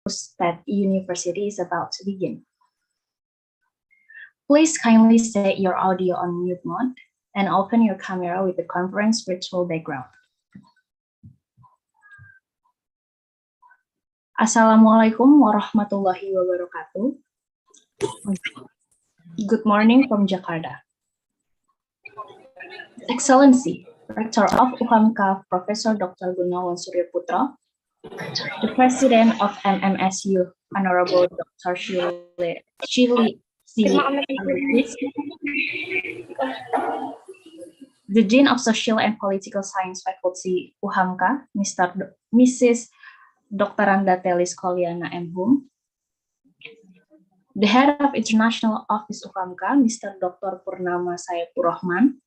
State University is about to begin. Please kindly set your audio on mute mode and open your camera with the conference virtual background. Assalamualaikum warahmatullahi wabarakatuh. Good morning from Jakarta. Excellency, Rector of UHAMKA, Professor Dr. Gunawan Suryaputra, the President of MMSU, Honorable Dr. Shirley C. The Dean of Social and Political Science Faculty UHAMKA, Mrs. Dr. Randa Telis Koliana M. Hum, the Head of International Office UHAMKA, Mr. Dr. Purnama Saifur Rahman,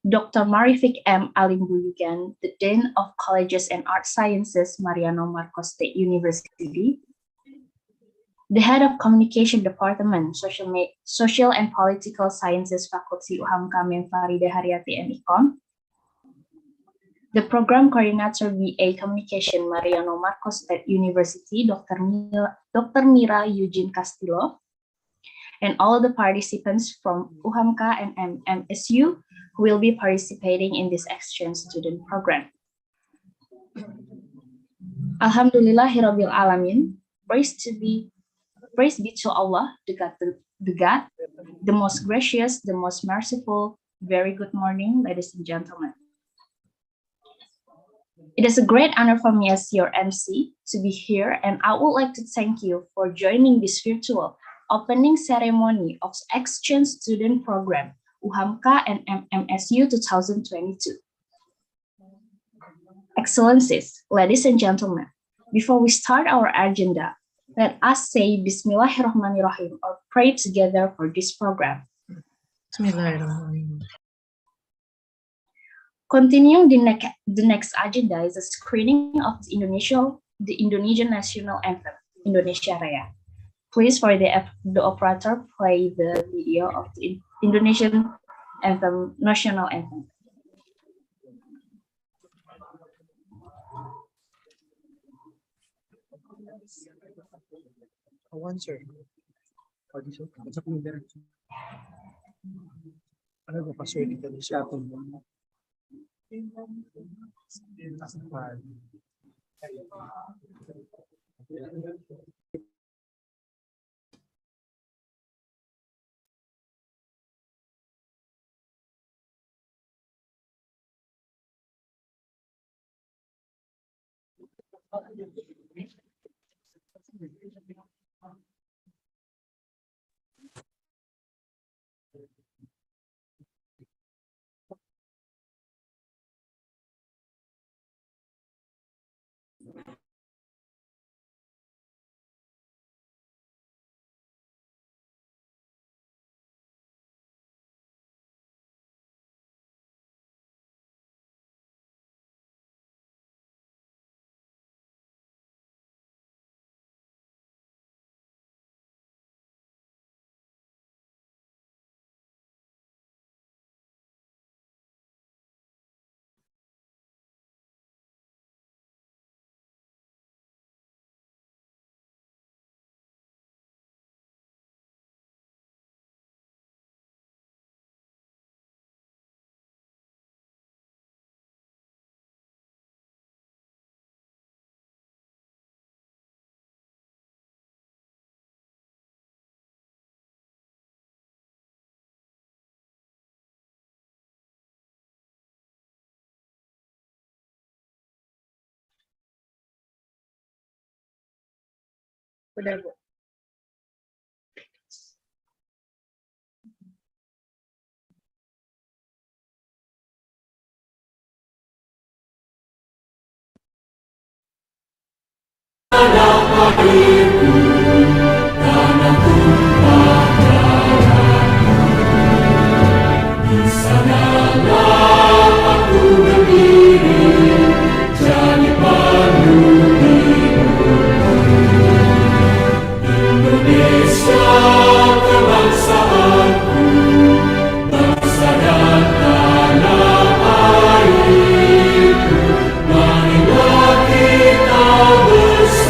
Dr. Marifik M. Alimbuyugan, the Dean of Colleges and Art Sciences, Mariano Marcos State University, the Head of Communication Department, Social and Political Sciences Faculty UHAMKA, Mem Farida Haryati and Econ, the Program Coordinator BA Communication, Mariano Marcos State University, Dr. Mira Eugene Castillo, and all the participants from UHAMKA and MMSU who will be participating in this exchange student program. Alhamdulillahirabbil alamin. Praise be to Allah, the God, the most gracious, the most merciful. Very good morning, ladies and gentlemen. It is a great honor for me as your MC to be here, and I would like to thank you for joining this virtual opening ceremony of exchange student program UHAMKA and MMSU 2022. Excellencies, ladies and gentlemen, before we start our agenda, let us say Bismillahirrahmanirrahim or pray together for this program. Bismillahirrahmanirrahim. Continuing the next agenda is a screening of the Indonesian national anthem, Indonesia Raya. Please, for the operator, play the video of the Indonesian anthem, national anthem. Udah, Bu. Marilah kita bersama.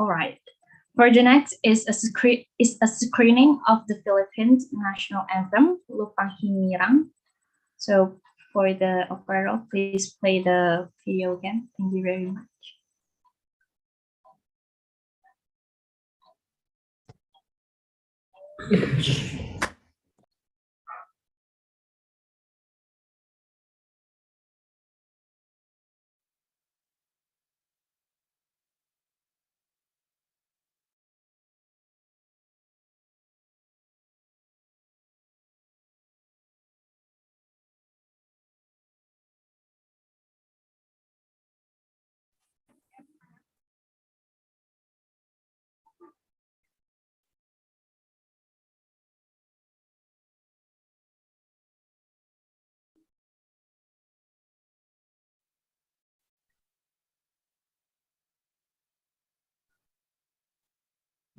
All right. For the next is a screening of the Philippines national anthem, Lupang Hinirang. So for the opera, please play the video again. Thank you very much.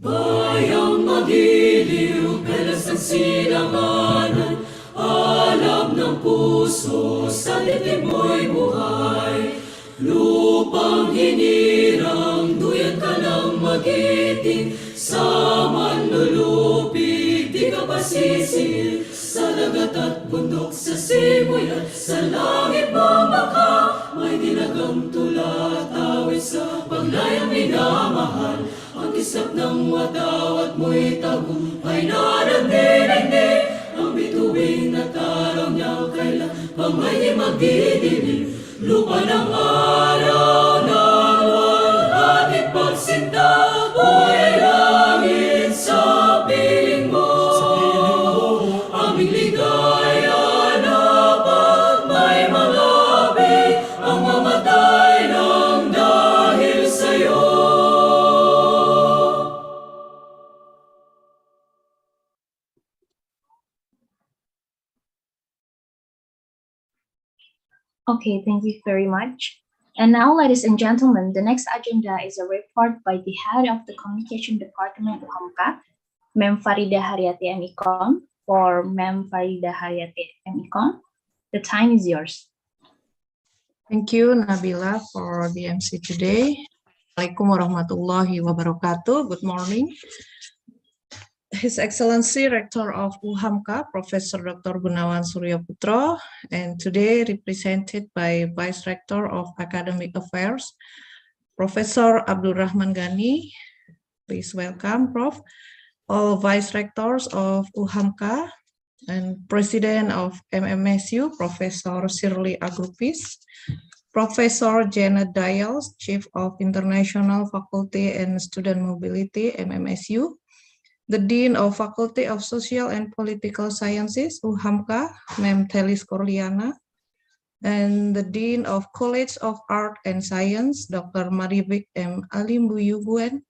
Bayang magiliw, pelas ng silanganan, alam ng puso, sa litim mo'y buhay. Lupang hinirang, duyan ka ng magiting, sa manlulupig, di ka pasisingil. Sa dagat at bundok, sa simoy at sa langit mamaka, may dinagang tula at awit sa paglayang minamahal. Ang kisap ng wataw at mo'y tagumpay na nagdinig. Ang bituin at araw niya kailan pa may magdidilim. Lupa ng araw ng walhating pagsinta, buhay langit sa piling mo. Aming ligaya na pag may malapit, ang mamatay ng dahil sa'yo. Okay, thank you very much. And now, ladies and gentlemen, the next agenda is a report by the head of the Communication Department UHAMKA, Mem Farida Haryati MECOM, for Mem Farida Haryati MECOM. The time is yours. Thank you, Nabila, for the MC today. Assalamualaikum warahmatullahi wabarakatuh. Good morning. His Excellency Rector of UHAMKA, Professor Dr. Gunawan Surya Putro, and today represented by Vice Rector of Academic Affairs, Professor Abdul Rahman Ghani. Please welcome, Prof. All Vice Rectors of UHAMKA and President of MMSU, Professor Shirley Agrupis, Professor Janet Dials, Chief of International Faculty and Student Mobility, MMSU, the Dean of Faculty of Social and Political Sciences, UHAMKA, Mem Telis Korliana, and the Dean of College of Art and Science, Dr. Maribik M. Alimbuyuguen,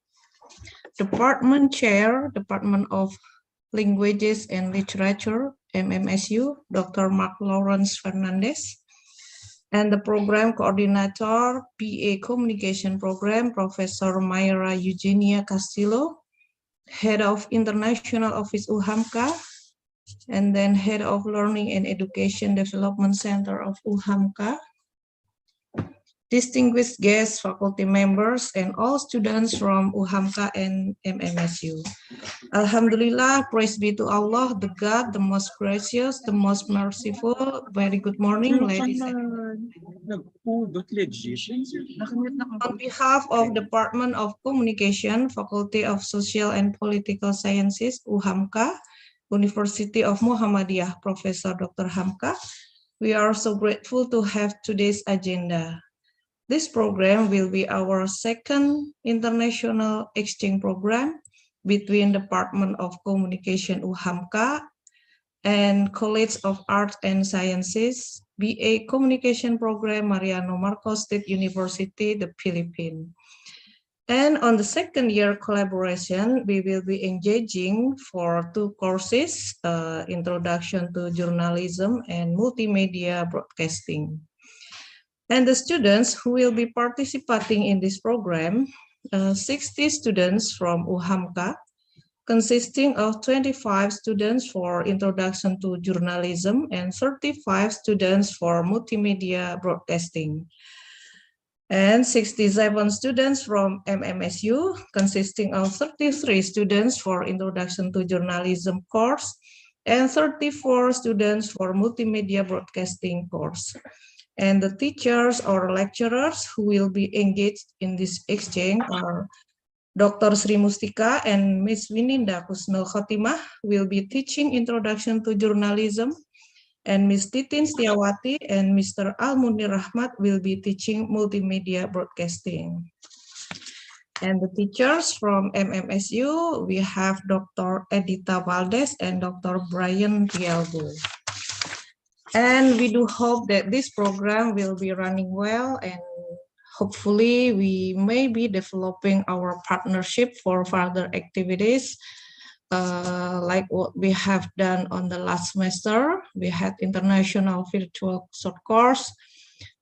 Department Chair, Department of Languages and Literature, MMSU, Dr. Mark Lawrence Fernandez, and the Program Coordinator, PA Communication Program, Professor Mayra Eugenia Castillo, Head of International Office UHAMKA, and then Head of Learning and Education Development Center of UHAMKA, distinguished guests, faculty members, and all students from UHAMKA and MMSU. Alhamdulillah, praise be to Allah, the God, the most gracious, the most merciful. Very good morning, ladies and gentlemen. On behalf of Department of Communication, Faculty of Social and Political Sciences, UHAMKA, University of Muhammadiyah, Professor Dr. Hamka, we are so grateful to have today's agenda. This program will be our second international exchange program between Department of Communication UHAMKA and College of Arts and Sciences, BA Communication Program, Mariano Marcos State University, the Philippines. And on the second year collaboration, we will be engaging for 2 courses, Introduction to Journalism and Multimedia Broadcasting. And the students who will be participating in this program, 60 students from UHAMKA, consisting of 25 students for Introduction to Journalism and 35 students for Multimedia Broadcasting. and 67 students from MMSU, consisting of 33 students for Introduction to Journalism course and 34 students for Multimedia Broadcasting course. And the teachers or lecturers who will be engaged in this exchange are Dr. Sri Mustika and Ms. Wininda Kusnul Khotimah will be teaching Introduction to Journalism, and Ms. Titin Setiawati and Mr. Al-Munir Rahmat will be teaching Multimedia Broadcasting. And the teachers from MMSU, we have Dr. Edita Valdez and Dr. Brian Tialbo. And we do hope that this program will be running well, and hopefully we may be developing our partnership for further activities like what we have done on the last semester. We had international virtual short course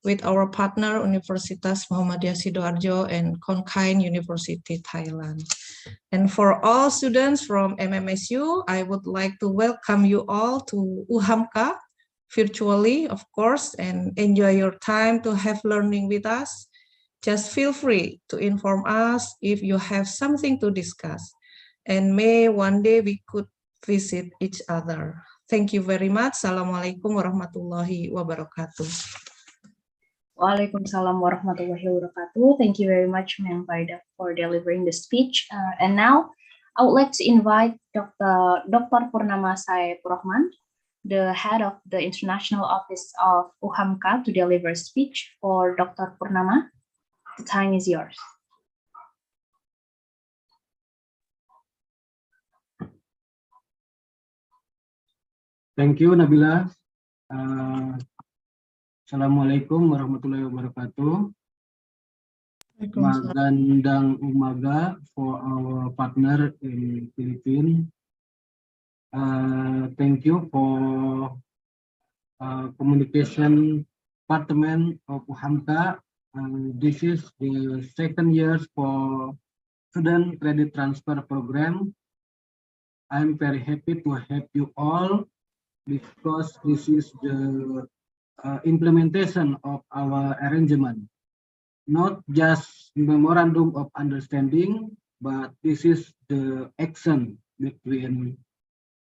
with our partner Universitas Muhammadiyah Sidoarjo and Konkain University, Thailand. And for all students from MMSU, I would like to welcome you all to UHAMKA virtually, of course, and enjoy your time to have learning with us. Just feel free to inform us if you have something to discuss. And may one day we could visit each other. Thank you very much. Assalamualaikum warahmatullahi wabarakatuh. Waalaikumsalam warahmatullahi wabarakatuh. Thank you very much, Ma'am Farida, for delivering the speech. And now, I would like to invite Dr. Purnama Saipurrahman, the head of the International Office of UHAMKA, to deliver a speech for Dr. Purnama. The time is yours. Thank you, Nabila. Assalamualaikum warahmatullahi wabarakatuh. Magandang umaga for our partner in Philippines. Thank you for communication department of UHAMKA. This is the second year for student credit transfer program. I'm very happy to have you all, because this is the implementation of our arrangement, not just memorandum of understanding, but this is the action between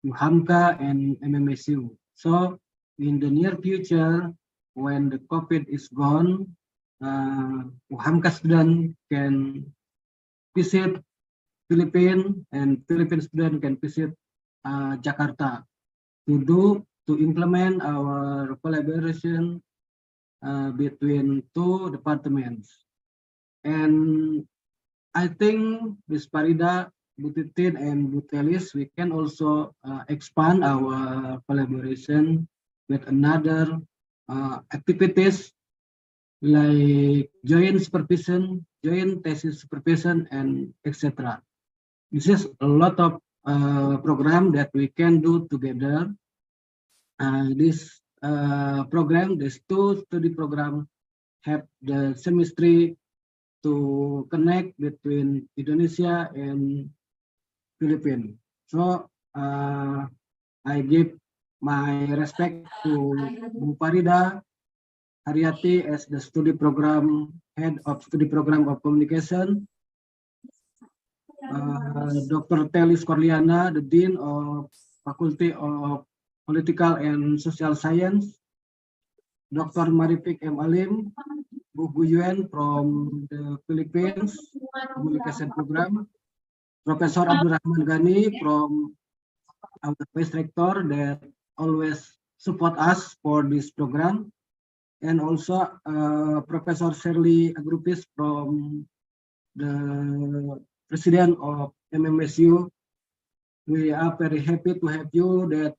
UHAMKA and MMSU. So in the near future, when the COVID is gone, UHAMKA student can visit Philippines, and Philippine student can visit Jakarta to implement our collaboration between two departments. And I think Ms. Farida, Bu Titin, and Bu Telis, we can also expand our collaboration with another activities like joint supervision, joint thesis supervision, and etc. This is a lot of program that we can do together. This program, these two study program, have the semester to connect between Indonesia and Philippines. So I give my respect to Bu Farida Haryati as the study program head of study program of communication. Dr. Telis Korliana, the Dean of Faculty of Political and Social Science. Dr. Maripik M. Alim, Bu Guyuen from the Philippines Communication Program. Professor Abdurrahman Ghani from our Vice Rector that always support us for this program. And also Professor Shirley Agrupis from the President of MMSU. We are very happy to have you that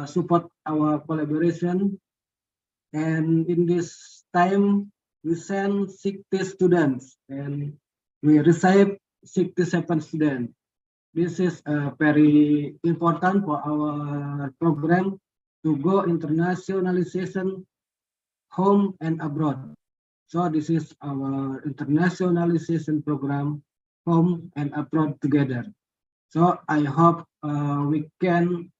support our collaboration. And in this time, we send 60 students and we receive 67 students. This is very important for our program to go internationalization home and abroad. So this is our internationalization program, home and abroad together. So I hope we can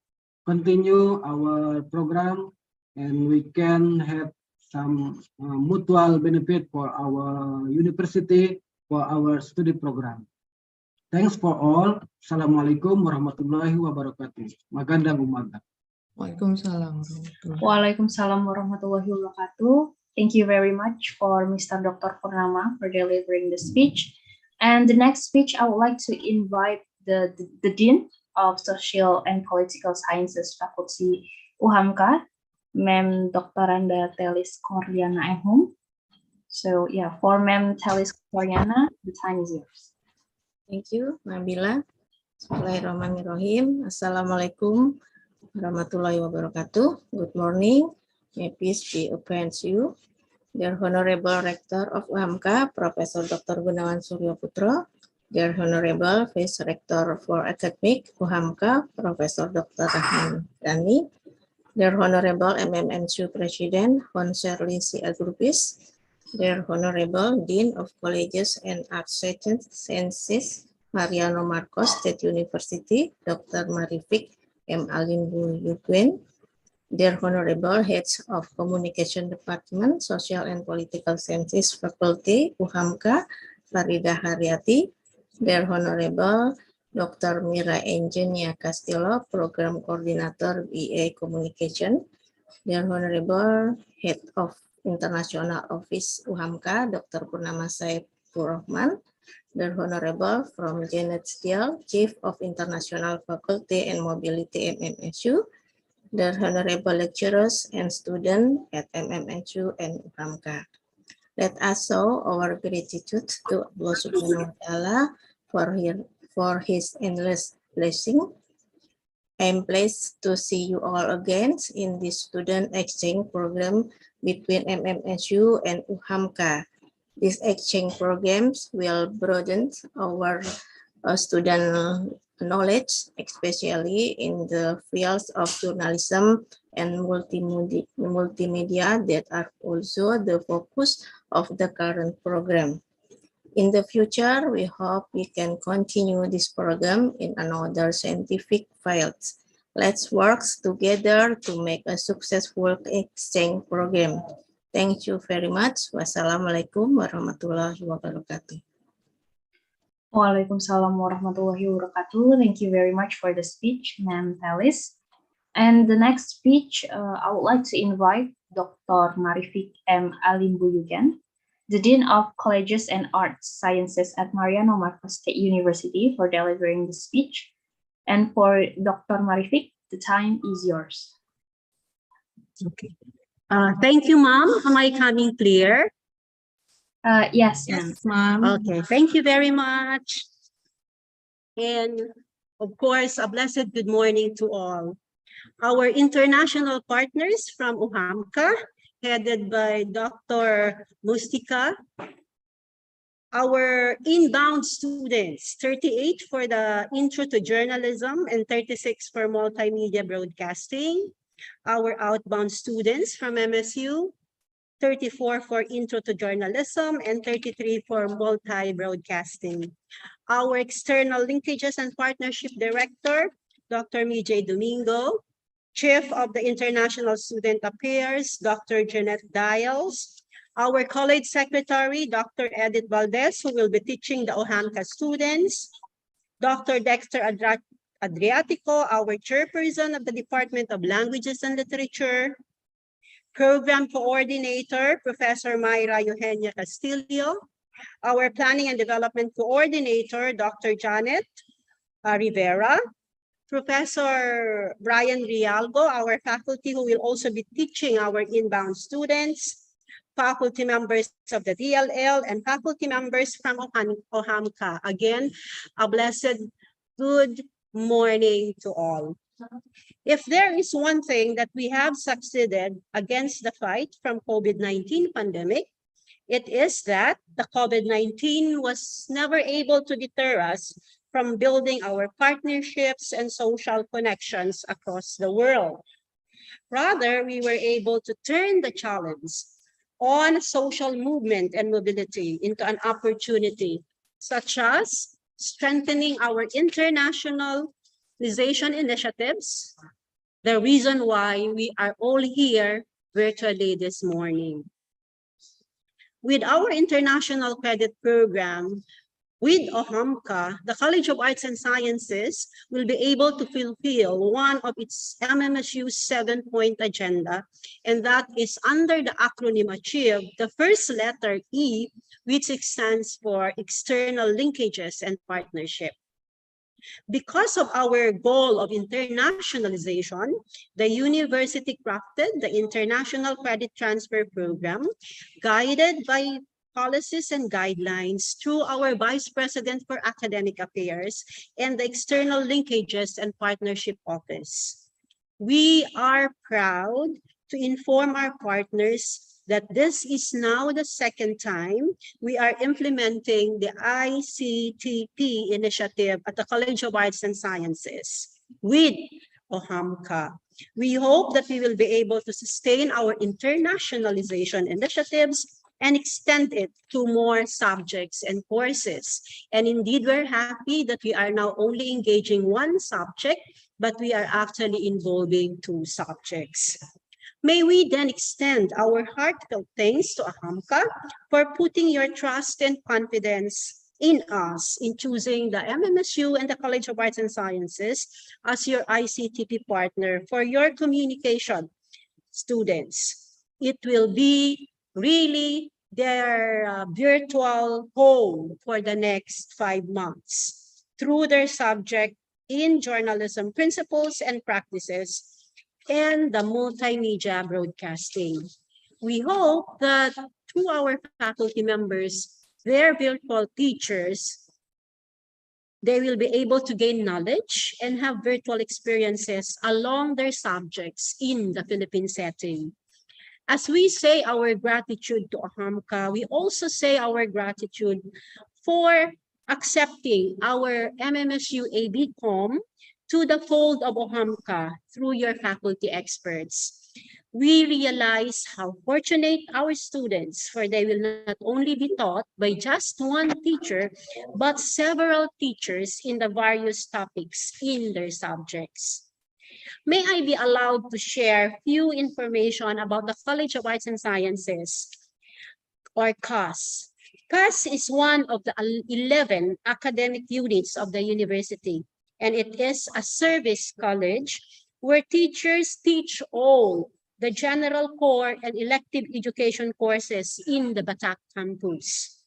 continue our program and we can have some mutual benefit for our university, for our study program. Thanks for all. Assalamualaikum warahmatullahi wabarakatuh. Magandang umaga. Waalaikumsalam warahmatullahi. Waalaikumsalam warahmatullahi wabarakatuh. Thank you very much for Mr. Dr. Purnama for delivering the speech. And the next speech, I would like to invite the Dean of Social and Political Sciences Faculty UHAMKA, Ma'am Dr. Randa Telis Korliana Ehum. So yeah, for Ma'am Telis Korliana, the time is yours. Thank you, Nabila. Bismillahirrahmanirrahim. Assalamualaikum warahmatullahi wabarakatuh. Good morning. May peace be upon you. Dear Honorable Rector of UHAMKA, Professor Dr. Gunawan Suryo Putro. Dear Honorable Vice Rector for Academic UHAMKA, Professor Dr. Rahman Dhani. Dear Honorable MMSU President, Hon Shirley C. Agrupis. Dear Honorable Dean of Colleges and Arts Sciences, Mariano Marcos State University, Dr. Marifik M. Alimbu Yuguen. Dear Honorable Heads of Communication Department, Social and Political Sciences Faculty, UHAMKA, Farida Haryati. Dear Honorable Dr. Mira Engenia Castillo, Program Coordinator BA Communication. Dear Honorable Head of International Office UHAMKA, Dr. Purnama Saifur Rahman. Dear Honorable from Janet Steele, Chief of International Faculty and Mobility MMSU. Dear Honorable lecturers and students at MMSU and UHAMKA. Let us show our gratitude to Allah Subhanahu wa Ta'ala for his endless blessing. I am pleased to see you all again in this student exchange program between MMSU and UHAMKA. These exchange programs will broaden our student knowledge, especially in the fields of journalism and multimedia that are also the focus of the current program. In the future, we hope we can continue this program in another scientific fields. Let's work together to make a successful exchange program. Thank you very much. Wassalamualaikum warahmatullahi wabarakatuh. Waalaikumsalam warahmatullahi wabarakatuh. Thank you very much for the speech, Ma'am Telis. And the next speech, I would like to invite Dr. Marifik M. Alimbu Yugen, the Dean of Colleges and Arts Sciences at Mariano Marcos State University, for delivering the speech. And for Dr. Marifik, the time is yours. Okay. Thank you, Mom. Am I coming clear? Yes, Yes, ma'am. Okay, thank you very much. And of course, a blessed good morning to all. Our international partners from UHAMKA, headed by Dr. Mustika. Our inbound students, 38 for the Intro to Journalism and 36 for Multimedia Broadcasting. Our outbound students from MSU, 34 for Intro to Journalism and 33 for Multi-Broadcasting. Our External Linkages and Partnership Director, Dr. Mijay Domingo. Chief of the International Student Affairs, Dr. Jeanette Dials. Our College Secretary, Dr. Edith Valdez, who will be teaching the UHAMKA students. Dr. Dexter Adriatico, our Chairperson of the Department of Languages and Literature. Program Coordinator, Professor Mayra Eugenia Castillo. Our Planning and Development Coordinator, Dr. Janet Rivera. Professor Brian Rialgo, our faculty who will also be teaching our inbound students, faculty members of the DLL, and faculty members from UHAMKA. Again, a blessed good morning to all. If there is one thing that we have succeeded against the fight from COVID-19 pandemic, it is that the COVID-19 was never able to deter us from building our partnerships and social connections across the world. Rather, we were able to turn the challenge on social movement and mobility into an opportunity, such as strengthening our internationalization initiatives, the reason why we are all here virtually this morning. With our international credit program, with UHAMKA, the College of Arts and Sciences will be able to fulfill one of its MMSU's 7-point agenda, and that is under the acronym ACHIEVE, the first letter E, which stands for External Linkages and Partnership. Because of our goal of internationalization, the university crafted the International Credit Transfer Program, guided by policies and guidelines through our Vice President for Academic Affairs and the External Linkages and Partnership Office. We are proud to inform our partners that this is now the second time we are implementing the ICTP initiative at the College of Arts and Sciences with UHAMKA. We hope that we will be able to sustain our internationalization initiatives and extend it to more subjects and courses. And indeed, we're happy that we are now only engaging one subject, but we are actually involving 2 subjects. May we then extend our heartfelt thanks to UHAMKA for putting your trust and confidence in us in choosing the MMSU and the College of Arts and Sciences as your ICTP partner for your communication students. It will be really their virtual home for the next 5 months through their subject in journalism principles and practices and the multimedia broadcasting. We hope that through our faculty members, their virtual teachers, they will be able to gain knowledge and have virtual experiences along their subjects in the Philippine setting. As we say our gratitude to UHAMKA, we also say our gratitude for accepting our MMSU ABCom to the fold of UHAMKA through your faculty experts. We realize how fortunate our students, for they will not only be taught by just one teacher, but several teachers in the various topics in their subjects. May I be allowed to share few information about the College of Arts and Sciences, or CAS. CAS is one of the 11 academic units of the university, and it is a service college where teachers teach all the general core and elective education courses in the Batak campus.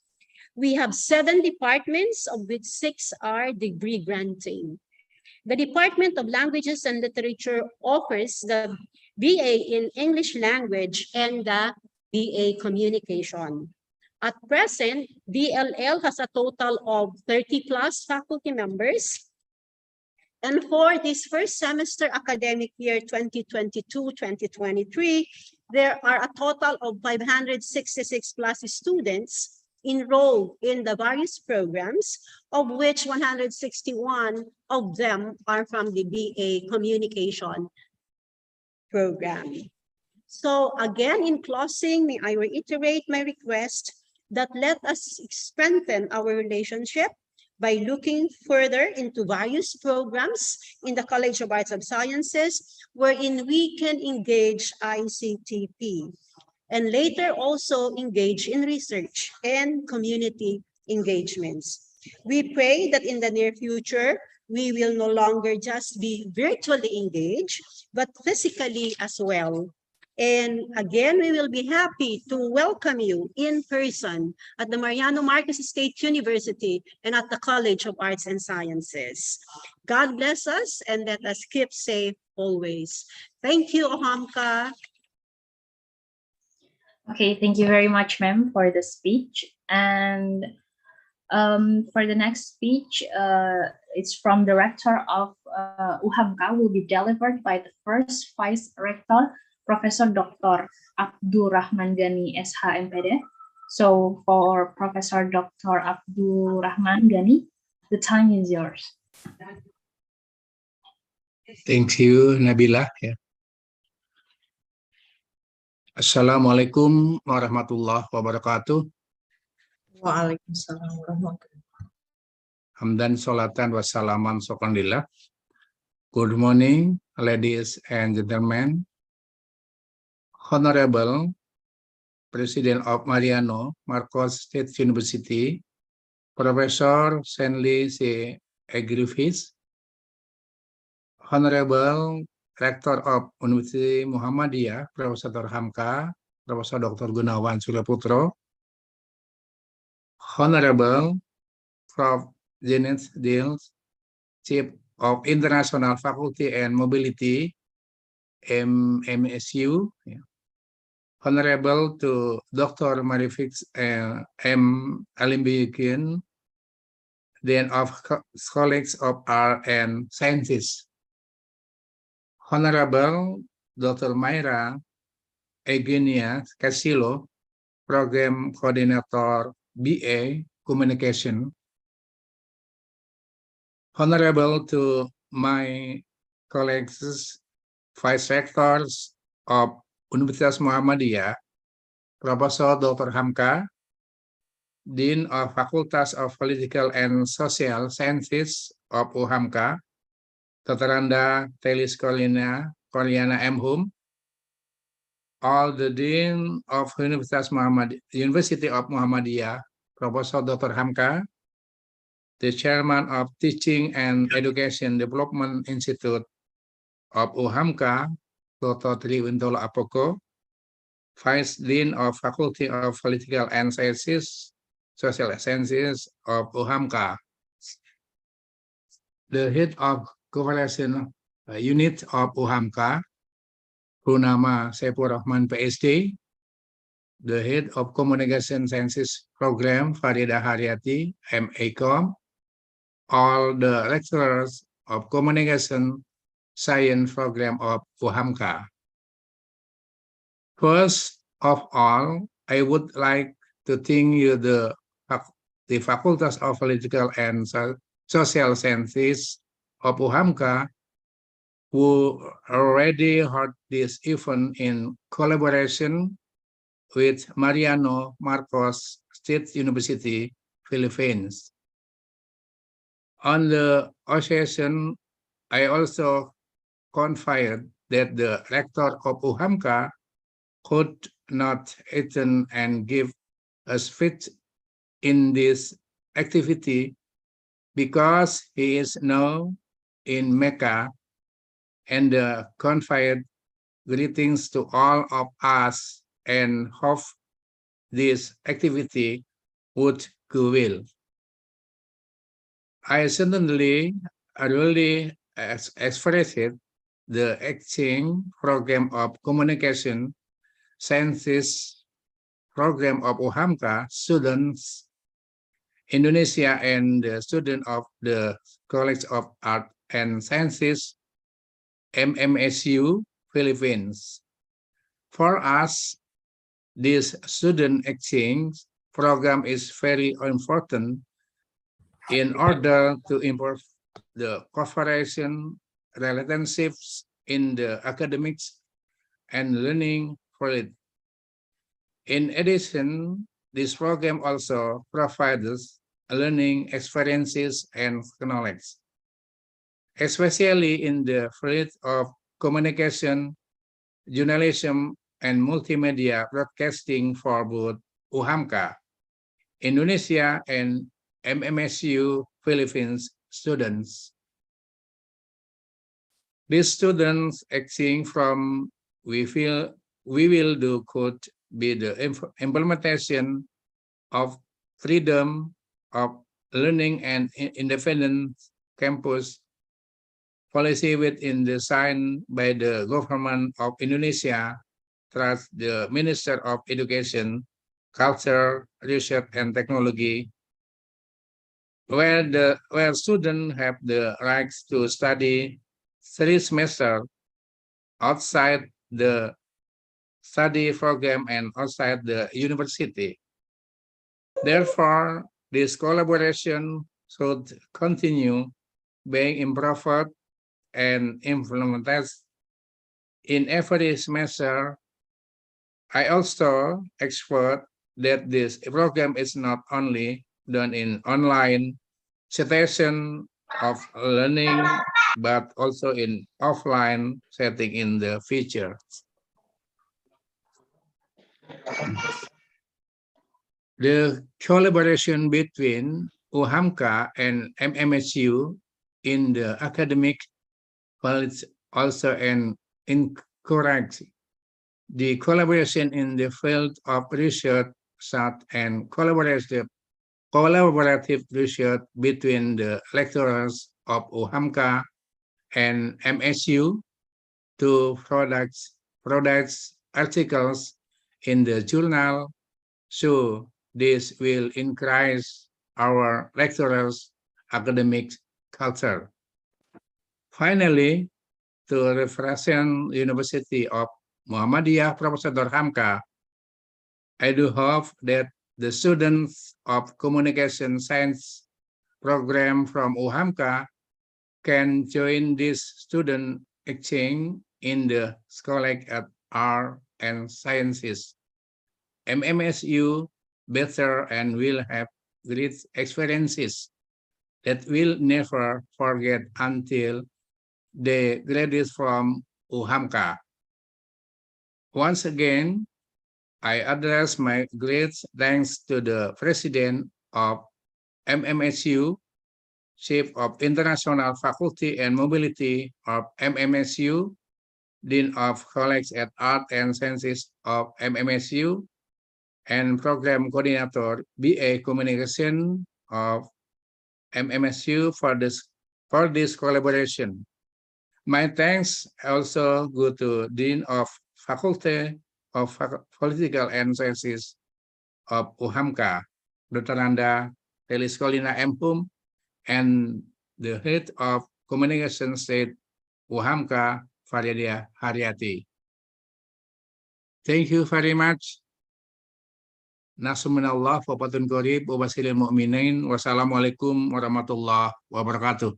We have 7 departments, of which 6 are degree granting. The Department of Languages and Literature offers the BA in English Language and the BA Communication. At present, DLL has a total of 30+ faculty members. And for this first semester academic year 2022-2023, there are a total of 566+ students enrolled in the various programs, of which 161 of them are from the BA Communication program. So again, in closing, may I reiterate my request that let us strengthen our relationship by looking further into various programs in the College of Arts and Sciences, wherein we can engage ICTP, and later also engage in research and community engagements. We pray that in the near future, we will no longer just be virtually engaged, but physically as well. And again, we will be happy to welcome you in person at the Mariano Marcos State University and at the College of Arts and Sciences. God bless us and let us keep safe always. Thank you, UHAMKA. Okay, thank you very much, ma'am, for the speech. And for the next speech, it's from the rector of UHAMKA, will be delivered by the first vice rector, Professor Dr. Abdul Rahman Ghani, SH MPD. So for Professor Dr. Abdul Rahman Ghani, the time is yours. Thank you, Nabila. Yeah. Assalamualaikum warahmatullahi wabarakatuh. Waalaikumsalam warahmatullahi wabarakatuh. Hamdan sholatan wassalaman sokandillah. Good morning, ladies and gentlemen. Honorable President of Mariano Marcos State University, Professor Senli C. Agrifis, Honorable Rector of University Muhammadiyah, Profesor Hamka, Profesor Dr. Gunawan Suryaputro, Honorable Prof. Janet Dils, Chief of International Faculty and Mobility, MMSU, Honorable to Dr. Marifix M. Alimbikin, Dean of College of Art and Sciences, Honorable Dr. Mayra Eugenia Casilo, Program Coordinator BA Communication, Honorable to my colleagues, Vice Rectors of Universitas Muhammadiyah, Profesor Dr. Hamka, Dean of Facultas of Political and Social Sciences of UHAMKA, Dr. Randa Telis Koryana M. Hum, all the Dean of University of Muhammadiyah, Professor Dr. Hamka, the Chairman of Teaching and Education Development Institute of UHAMKA, Dr. Triwintolo Apoko, Vice Dean of Faculty of Political and Social Sciences of UHAMKA, the Head of Cooperation Unit of UHAMKA, Purnama Saifur Rahman PSD, the Head of Communication Sciences Program, Farida Haryati, MACOM, all the lecturers of Communication Science Program of UHAMKA. First of all, I would like to thank you, the Faculties of Political and Social Sciences of UHAMKA, who already held this event in collaboration with Mariano Marcos State University, Philippines. On the occasion, I also confided that the rector of UHAMKA could not attend and give a speech in this activity because he is now in Mecca, and confided greetings to all of us and hope this activity would go well. I certainly really expressed the exchange program of communication sciences program of UHAMKA students Indonesia and the student of the College of Art and Sciences MMSU Philippines. For us, this student exchange program is very important in order to improve the cooperation relationships in the academics and learning for it. In addition, this program also provides learning experiences and knowledge, especially in the field of communication, journalism, and multimedia broadcasting for both UHAMKA, Indonesia, and MMSU Philippines students. These students exchange from we will do could be the implementation of freedom of learning and independent campus policy within the signed by the government of Indonesia through the Minister of Education, Culture, Research and Technology, where students have the rights to study 3 semesters outside the study program and outside the university. Therefore, this collaboration should continue being improved and implemented in every semester. I also expect that this program is not only done in online situation of learning, but also in offline setting in the future. The collaboration between UHAMKA and MMSU in the academic field also encouraged the collaboration in the field of research such and collaborative research between the lecturers of UHAMKA and MSU to products articles in the journal. So this will increase our lecturers' academic culture. Finally, to represent University of Muhammadiyah Professor Hamka, I do hope that the students of Communication Science program from UHAMKA can join this student exchange in the College of Art and Sciences. MMSU better and will have great experiences that will never forget until they graduate from UHAMKA. Once again, I address my great thanks to the President of MMSU, Chief of International Faculty and Mobility of MMSU, Dean of College at Art and Sciences of MMSU, and Program Coordinator BA Communication of MMSU for this collaboration. My thanks also go to Dean of Faculty of Political and Sciences of UHAMKA, Dr. Nanda Teliskolina Empum, and the Head of Communication State UHAMKA, Faridia Haryati. Thank you very much. Nasuminallah wa patun qarib wa basilil mu'minin. Wassalamualaikum warahmatullahi wabarakatuh.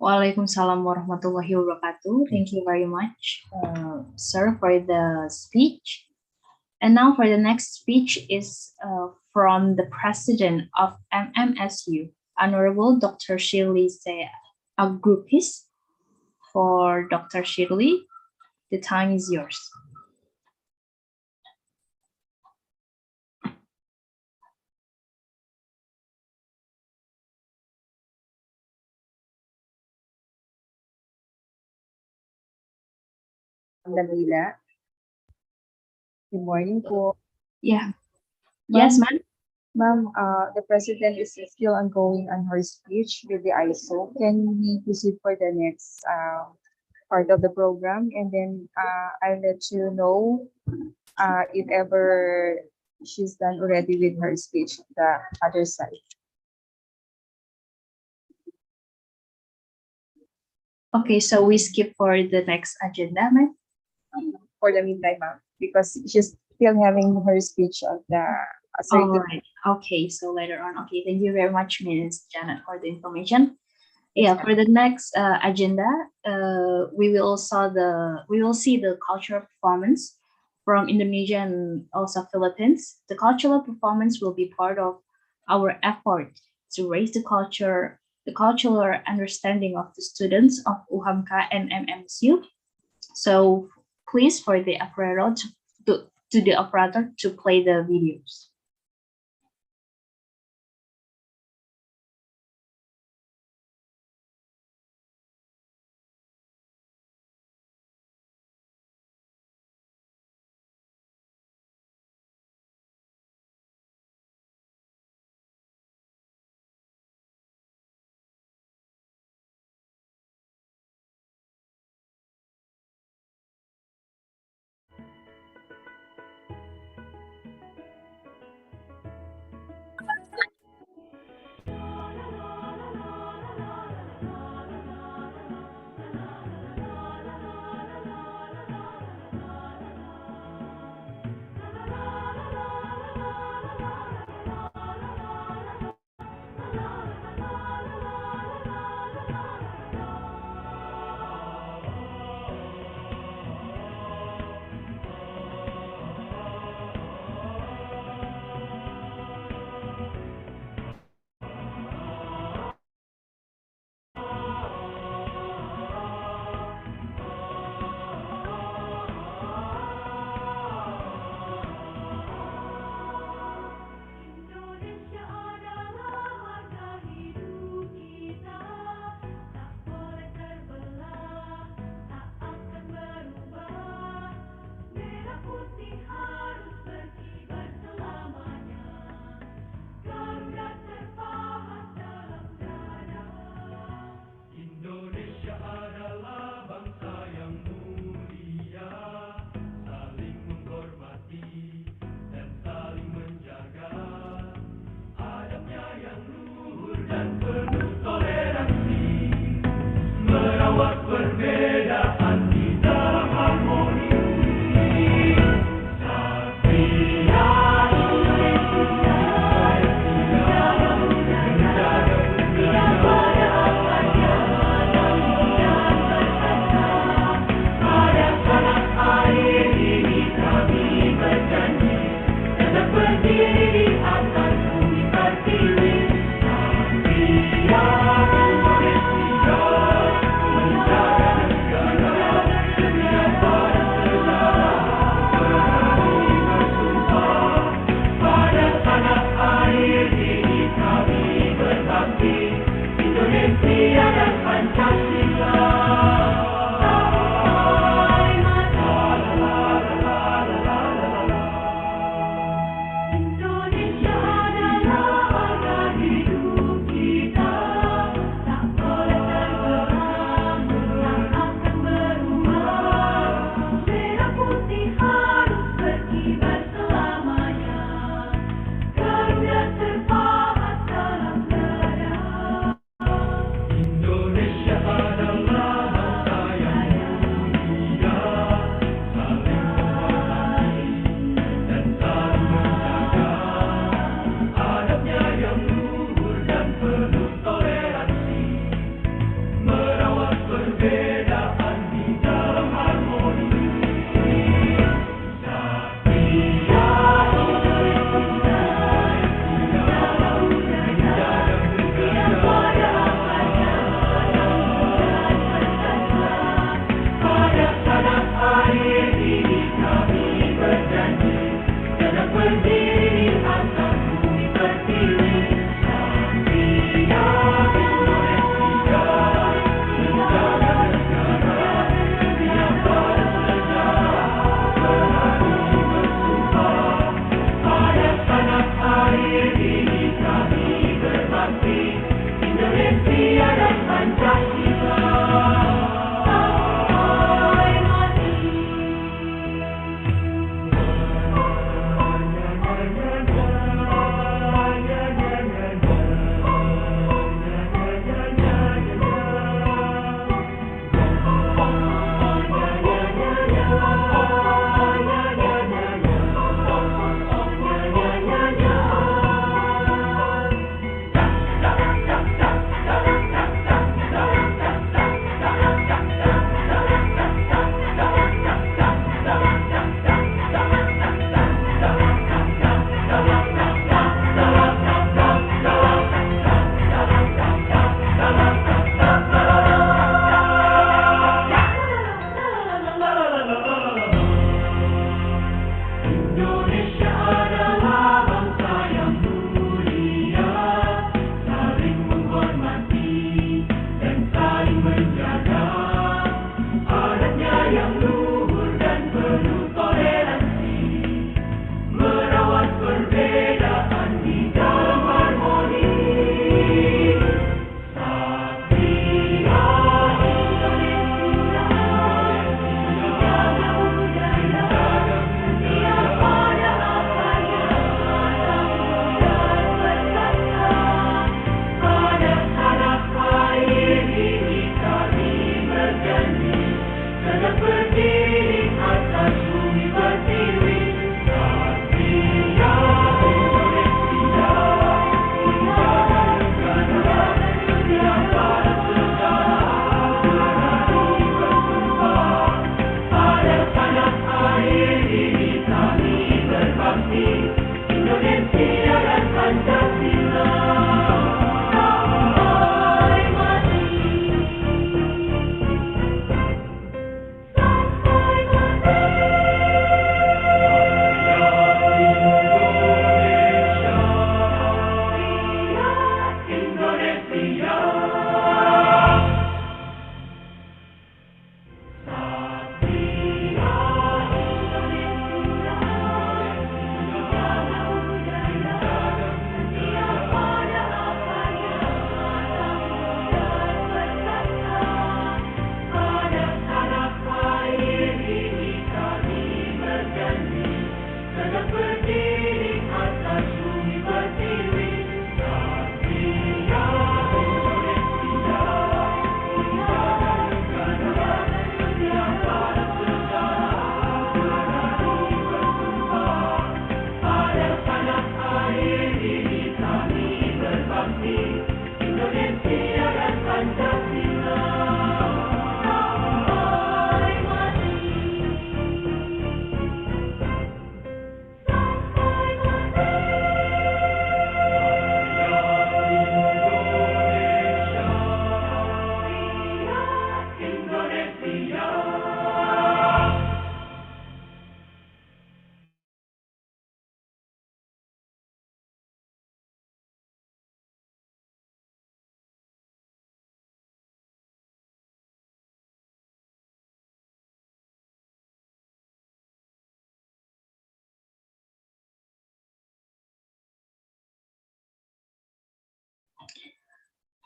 Waalaikumsalam warahmatullahi wabarakatuh. Thank you very much, sir, for the speech. And now for the next speech is from the President of MMSU, Honorable Dr. Shirley Agrupis. For Dr. Shirley, the time is yours. Nabila. Good morning po. Yeah. Yes, ma'am. Ma'am, the president is still ongoing on her speech with the ISO. Can we proceed for the next part of the program? And then I'll let you know if ever she's done already with her speech, the other side. Okay, so we skip for the next agenda, ma'am. For the meantime, ma'am, because she's still having her speech of the All right. Okay, so later on. Okay, thank you very much, Ms. Janet, for the information. Yeah, for the next agenda, we will see the cultural performance from Indonesia and also Philippines. The cultural performance will be part of our effort to raise the cultural understanding of the students of UHAMKA and MMSU. So please, for the operator to play the videos. merawat perbedaan di dalam harmoni. Satria Indonesia, menjaga budaya pada akarnya, dan berkata, pada tanah air ini kami berjanji, tetap berdiri di atas bumi pertiwi. Satria Indonesia, menjaga negara dengan pada segala berani bersumpah. Pada tanah air ini kami berbakti, Indonesia dan Pancasila. Indonesia adalah harga hidup kita, tak boleh terbelah, tak akan berubah. Merah putih harus berkibar selamanya, garuda terpahat dalam dada. Indonesia adalah bangsa yang mulia, saling menghormati dan saling menjaga. Adabnya yang luhur dan penuh toleransi, merawat perbedaan di dalam harmoni. Satria Indonesia, menjaga budaya pada akarnya, dan berkata, pada tanah air ini kami berjanji, tetap berdiri di atas bumi pertiwi. Satria Indonesia, menjaga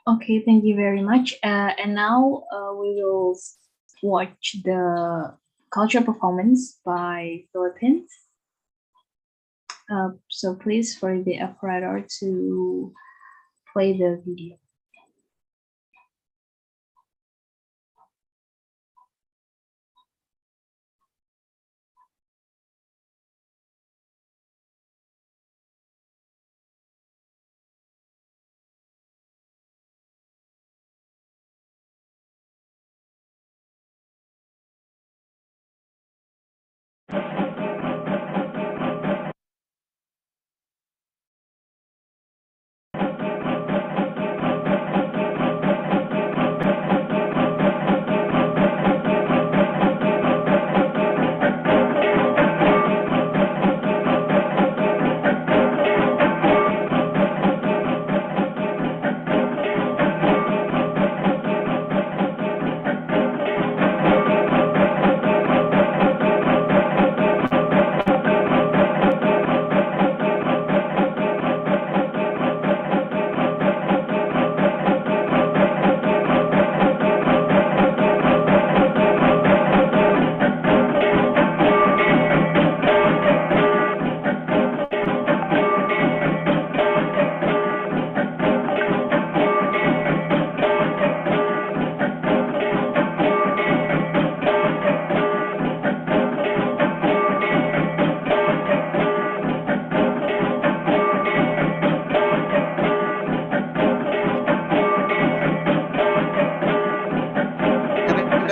Okay, thank you very much. And now we will watch the cultural performance by Philippines. So please, for the operator to play the video.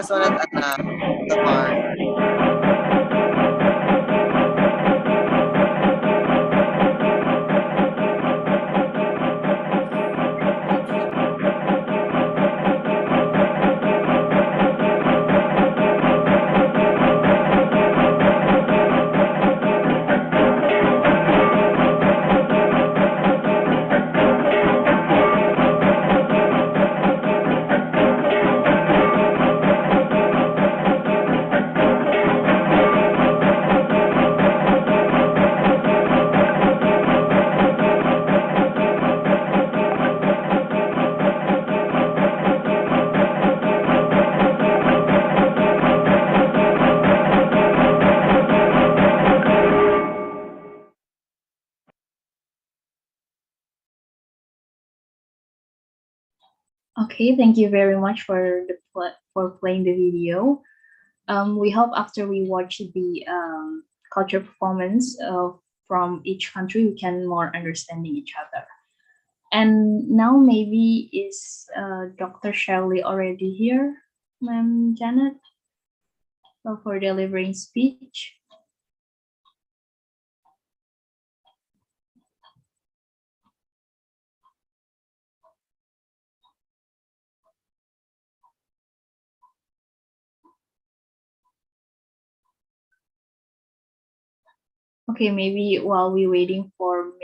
Sulat at Tamar. Okay, thank you very much for playing the video. We hope after we watch the culture performance from each country, we can more understanding each other. And now maybe is Dr. Shirley already here, Ma'am Janet, for delivering speech? Okay, maybe while we're waiting for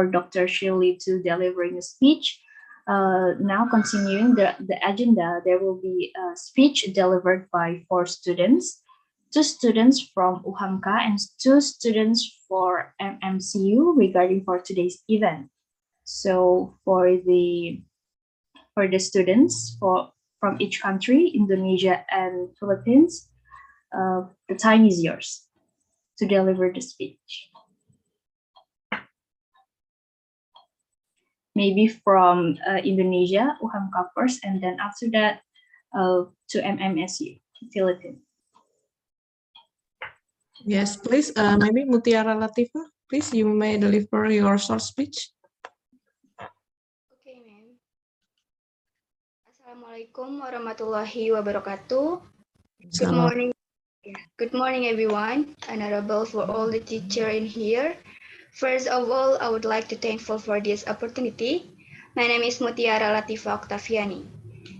Dr. Shirley to delivering a speech, now continuing the agenda, there will be a speech delivered by 4 students, 2 students from UHAMKA and 2 students for MMSU regarding for today's event. So for the students from each country, Indonesia and Philippines, the time is yours to deliver the speech. Maybe from Indonesia, UHAMKA first, and then after that to MMSU, Philippines. Yes, please. Maybe Mutiara Latifa, please, you may deliver your short speech. Okay, ma'am. Assalamualaikum warahmatullahi wabarakatuh. Good morning. Good morning, everyone. Honorable for all the teacher in here. First of all, I would like to thankful for this opportunity. My name is Mutiara Latifa Octaviani,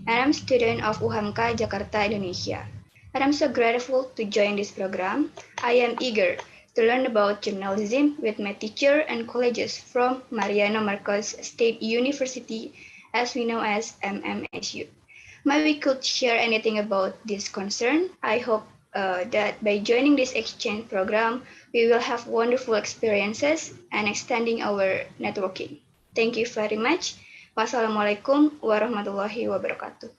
and I'm student of UHAMKA, Jakarta, Indonesia. And I'm so grateful to join this program. I am eager to learn about journalism with my teacher and colleagues from Mariano Marcos State University, as we know as MMSU. Maybe we could share anything about this concern. I hope that by joining this exchange program, we will have wonderful experiences and extending our networking. Thank you very much. Wassalamualaikum warahmatullahi wabarakatuh.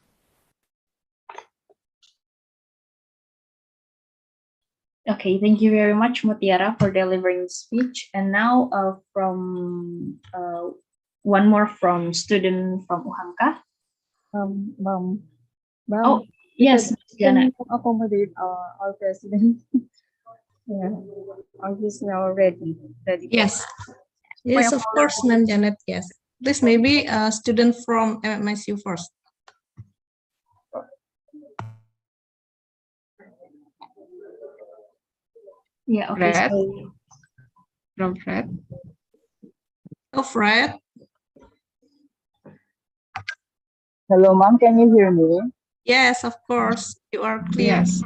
Okay, thank you very much, Mutiara, for delivering the speech. And now from one more from student from UHAMKA. Ma'am, Oh, yes, can Gana. you accommodate our president? Yeah, he's now ready. Yes. Yes, of course, Ma'am Janet. Yes. Please, maybe a student from MMSU first. Yeah, okay. Fred. So, From Fred. Oh, Fred. Hello, ma'am. Can you hear me? Yes, of course. You are clear. Yes.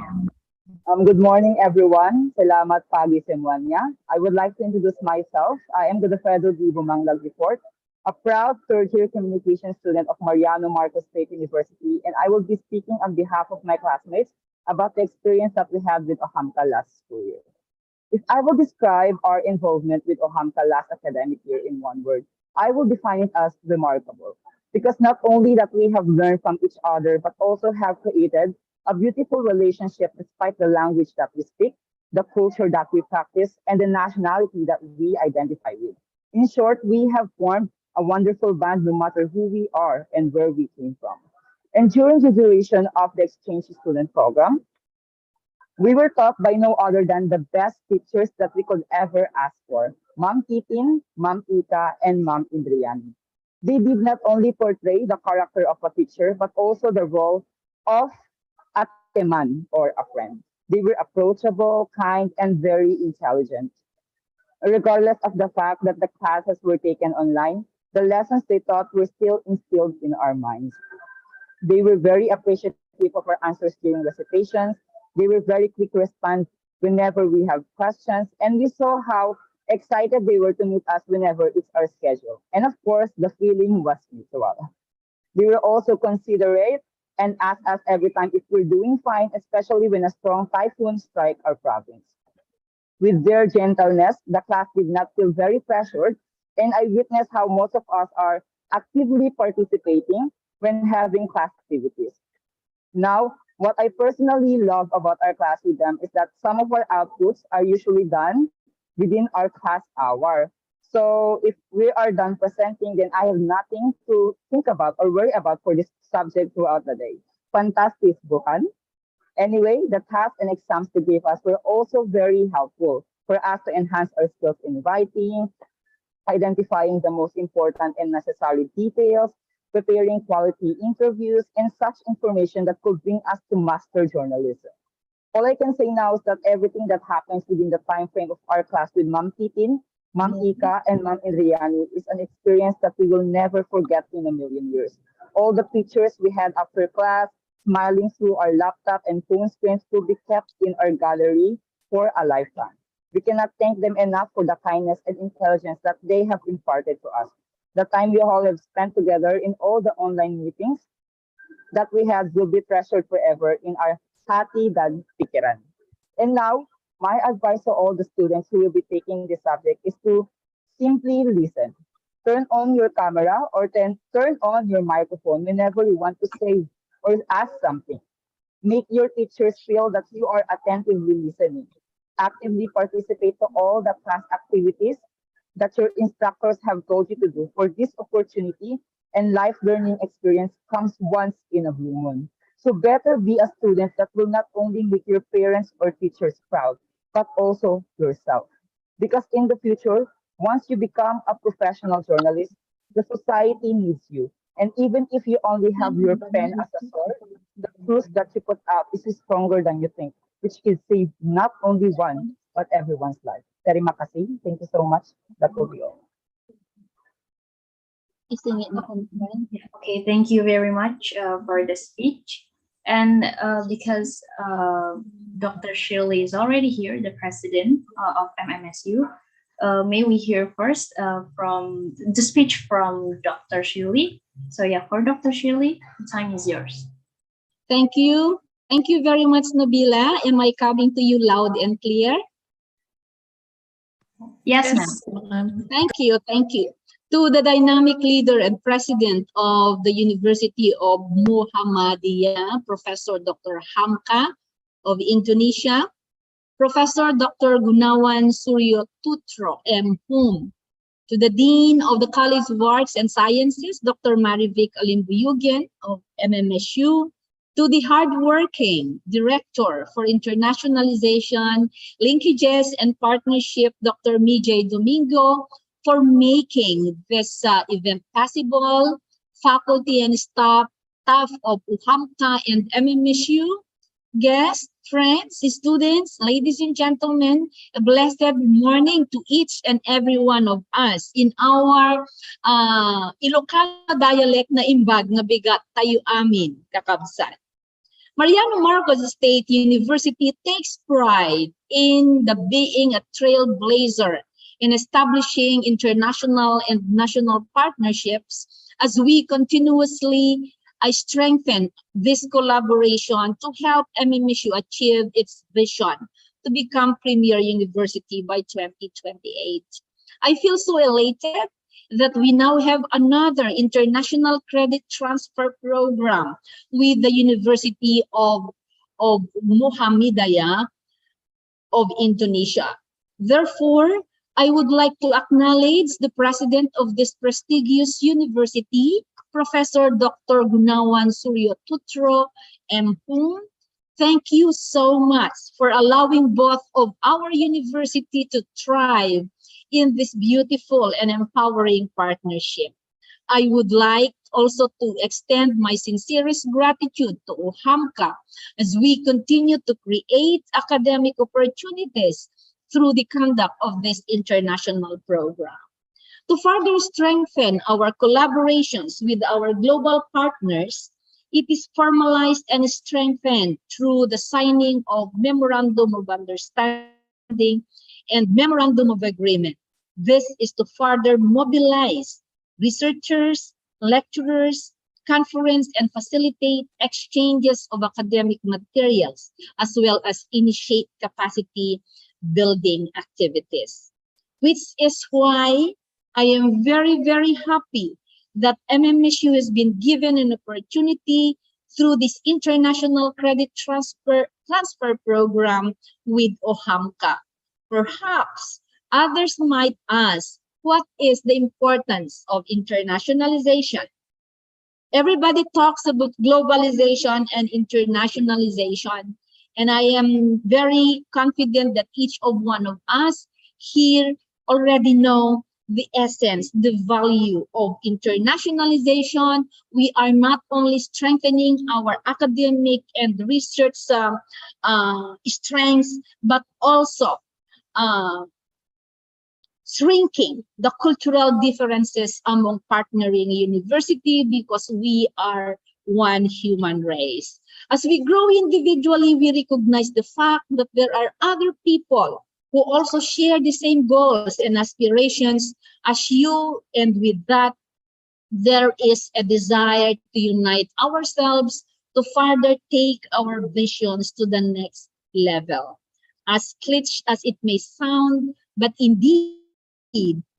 Good morning, everyone. Salamat pagi semuanya. I would like to introduce myself. I am Godofredo D. Bumanglag Report, a proud third-year communication student of Mariano Marcos State University, and I will be speaking on behalf of my classmates about the experience that we had with UHAMKA last school year. If I will describe our involvement with UHAMKA last academic year in one word, I will define it as remarkable. Because not only that we have learned from each other, but also have created a beautiful relationship despite the language that we speak, the culture that we practice, and the nationality that we identify with. In short, we have formed a wonderful bond no matter who we are and where we came from. And during the duration of the exchange student program, we were taught by no other than the best teachers that we could ever ask for, Ma'am Titin, Ma'am Ika, and Ma'am Indriani. They did not only portray the character of a teacher, but also the role of a man or a friend. They were approachable, kind, and very intelligent. Regardless of the fact that the classes were taken online, the lessons they taught were still instilled in our minds. They were very appreciative of our answers during recitations. They were very quick to respond whenever we have questions. And we saw how excited they were to meet us whenever it's our schedule. And of course, the feeling was mutual. They were also considerate and asked us every time if we're doing fine, especially when a strong typhoon strike our province. With their gentleness, the class did not feel very pressured, and I witnessed how most of us are actively participating when having class activities. Now, what I personally love about our class with them is that some of our outputs are usually done within our class hour. So if we are done presenting, then I have nothing to think about or worry about for this subject throughout the day. Fantastic, bukan? Anyway, the tasks and exams they gave us were also very helpful for us to enhance our skills in writing, identifying the most important and necessary details, preparing quality interviews, and such information that could bring us to master journalism. All I can say now is that everything that happens within the time frame of our class with Ma'am Titin, Ma'am Ika, and Ma'am Indriani is an experience that we will never forget in a million years. All the pictures we had after class, smiling through our laptop and phone screens will be kept in our gallery for a lifetime. We cannot thank them enough for the kindness and intelligence that they have imparted to us. The time we all have spent together in all the online meetings that we had will be treasured forever in our hati dan pikiran. And now, my advice to all the students who will be taking this subject is to simply listen. Turn on your camera or turn on your microphone whenever you want to say or ask something. Make your teachers feel that you are attentively listening. Actively participate to all the class activities that your instructors have told you to do, for this opportunity and life learning experience comes once in a blue moon. So better be a student that will not only make your parents or teachers proud, but also yourself. Because in the future, once you become a professional journalist, the society needs you. And even if you only have your pen as a sword, the truth that you put out is stronger than you think, which can save not only one, but everyone's life. Terima kasih. Thank you so much. That will be all. Okay, thank you very much for the speech. And because Dr. Shirley is already here, the president of MMSU, may we hear first from the speech from Dr. Shirley. So yeah, for Dr. Shirley, the time is yours. Thank you. Thank you very much, Nabila. Am I coming to you loud and clear? Yes, ma'am. Thank you. Thank you. To the dynamic leader and president of the University of Muhammadiyah, Professor Dr. Hamka of Indonesia, Professor Dr. Gunawan Suryo Tutro, M.Hum. To the Dean of the College of Arts and Sciences, Dr. Marivic Alimbuyugan of MMSU, to the hardworking Director for Internationalization, Linkages and Partnership, Dr. Mijay Domingo, for making this event possible, faculty and staff of UHAMKA and MMSU, guests, friends, students, ladies and gentlemen, a blessed morning to each and every one of us in our Ilocano dialect na imbag nga bigat tayo amin kakabsat. Mariano Marcos State University takes pride in being a trailblazer in establishing international and national partnerships as we continuously strengthen this collaboration to help MMSU achieve its vision to become premier university by 2028. I feel so elated that we now have another international credit transfer program with the University of Muhammadiyah of Indonesia. Therefore, I would like to acknowledge the president of this prestigious university, Professor Dr. Gunawan Suryo Tutro, M.Hum. Thank you so much for allowing both of our university to thrive in this beautiful and empowering partnership. I would like also to extend my sincerest gratitude to UHAMKA as we continue to create academic opportunities through the conduct of this international program. To further strengthen our collaborations with our global partners, it is formalized and strengthened through the signing of Memorandum of Understanding and Memorandum of Agreement. This is to further mobilize researchers, lecturers, conference, and facilitate exchanges of academic materials, as well as initiate capacity building activities. Which is why I am very, very happy that MMSU has been given an opportunity through this international credit transfer program with UHAMKA. Perhaps others might ask, what is the importance of internationalization? Everybody talks about globalization and internationalization, and I am very confident that each of one of us here already know the essence, the value of internationalization. We are not only strengthening our academic and research strengths, but also shrinking the cultural differences among partnering university, because we are one human race. As we grow individually, we recognize the fact that there are other people who also share the same goals and aspirations as you, and with that, there is a desire to unite ourselves to further take our visions to the next level. As cliché as it may sound, but indeed,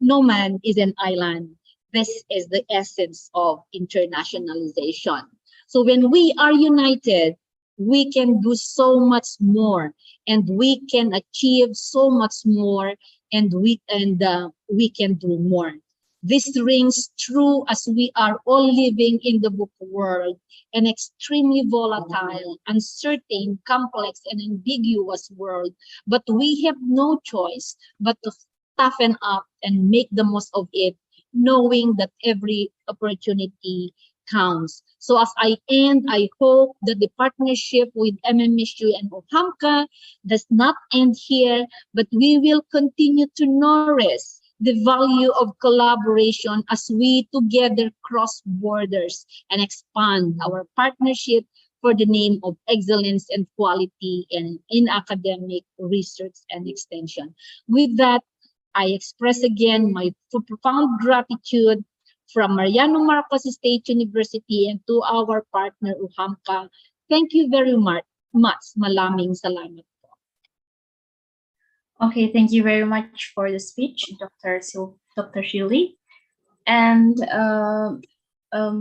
no man is an island. This is the essence of internationalization. So when we are united, we can do so much more, and we can achieve so much more, and we can do more. This rings true as we are all living in the book world, an extremely volatile, uncertain, complex, and ambiguous world. But we have no choice but to toughen up and make the most of it, knowing that every opportunity counts. So as I end, I hope that the partnership with MMSU and UHAMKA does not end here, but we will continue to nourish the value of collaboration as we together cross borders and expand our partnership for the name of excellence and quality in academic research and extension. With that, I express again my profound gratitude from Mariano Marcos State University and to our partner UHAMKA. Thank you very much. Maraming salamat. Okay, thank you very much for the speech, Dr. Shirley. And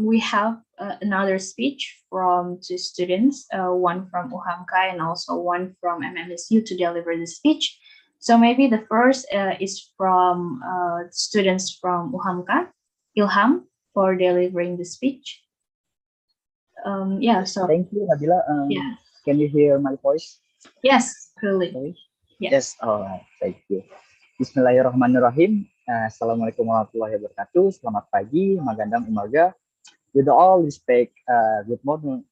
we have another speech from two students, one from UHAMKA and also one from MMSU to deliver the speech. So maybe the first is from students from UHAMKA, Ilham, for delivering the speech. Yeah, so Thank you, Nabila. yeah. Can you hear my voice? Yes, clearly. Sorry? Yes. All right. Thank you. Bismillahirrahmanirrahim. Assalamualaikum warahmatullahi wabarakatuh. Selamat pagi, magandang umaga. With all respect, good morning,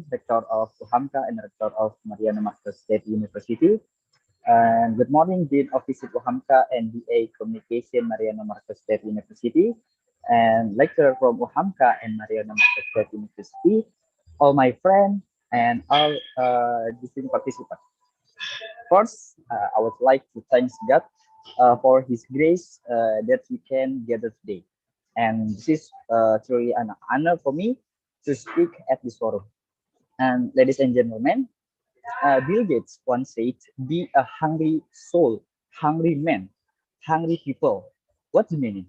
Rector of UHAMKA and Rector of Mariano Marcos State University. And good morning, Dean of FISIP UHAMKA and BA Communication Mariano Marcos State University, and lecturer from UHAMKA and Mariano Marcos State University, all my friends, and all distinct participants. First, I would like to thank God for His grace that we can gather today. And this is truly an honor for me to speak at this forum. And ladies and gentlemen, Bill Gates once said, "Be a hungry soul, hungry man, hungry people." What's the meaning?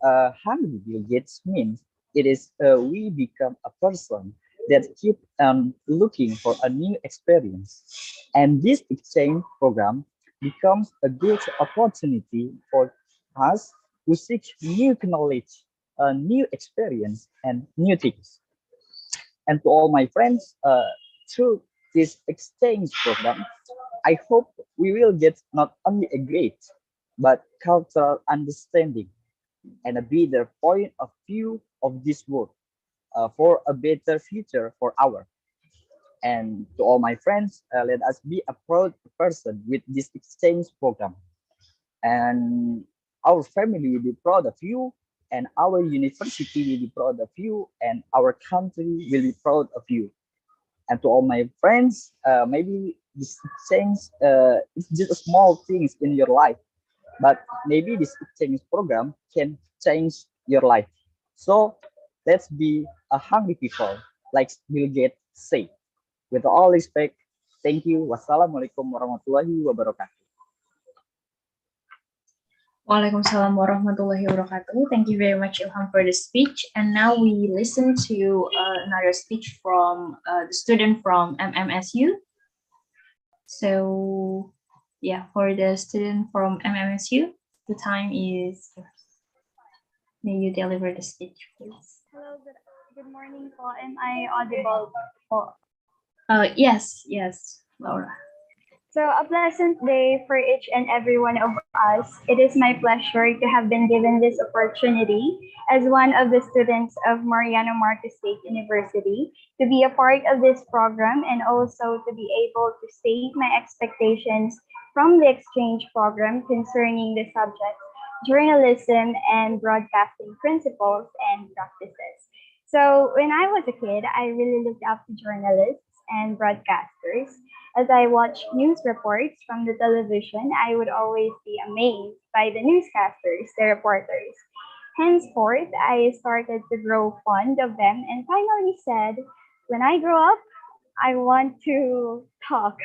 Hungry Bill Gates means it is we become a person that keep looking for a new experience, and this exchange program becomes a good opportunity for us who seek new knowledge, new experience, and new things. And to all my friends, through this exchange program, I hope we will get not only a great, but cultural understanding and a better point of view of this world for a better future for our. And to all my friends, let us be a proud person with this exchange program. And our family will be proud of you, and our university will be proud of you, and our country will be proud of you. And to all my friends, maybe this exchange is just a small things in your life, but maybe this exchange program can change your life. So let's be a hungry people, like Bill Gates say. With all respect, thank you. Wassalamualaikum warahmatullahi wabarakatuh. Waalaikumsalam warahmatullahi wabarakatuh. Thank you very much, Ilham, for the speech. And now we listen to another speech from the student from MMSU. So, yeah, for the student from MMSU, the time is yours. May you deliver the speech, please. Hello, good morning po. Am I audible po? Yes, Laura. So a pleasant day for each and every one of us. It is my pleasure to have been given this opportunity as one of the students of Mariano Marcos State University to be a part of this program and also to be able to state my expectations from the exchange program concerning the subjects journalism and broadcasting principles and practices. So when I was a kid, I really looked up to journalists and broadcasters. As I watched news reports from the television, I would always be amazed by the newscasters, the reporters. Henceforth, I started to grow fond of them and finally said, when I grow up, I want to talk.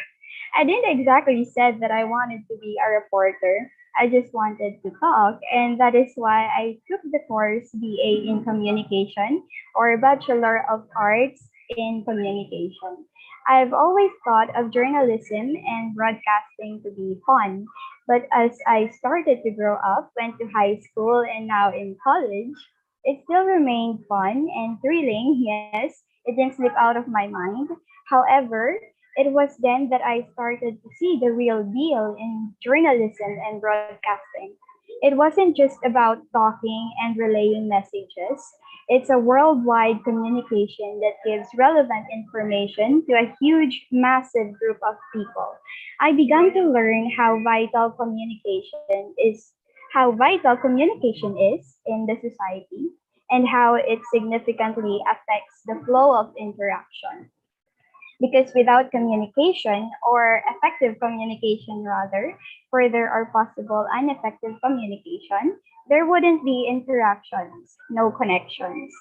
I didn't exactly said that I wanted to be a reporter. I just wanted to talk, and that is why I took the course BA in Communication or Bachelor of Arts in Communication. I've always thought of journalism and broadcasting to be fun, but as I started to grow up, went to high school, and now in college, it still remained fun and thrilling. Yes, it didn't slip out of my mind. However, it was then that I started to see the real deal in journalism and broadcasting. It wasn't just about talking and relaying messages. It's a worldwide communication that gives relevant information to a huge, massive group of people. I began to learn how vital communication is in the society and how it significantly affects the flow of interaction. Because without communication, or effective communication rather, further or possible ineffective communication, there wouldn't be interactions, no connections.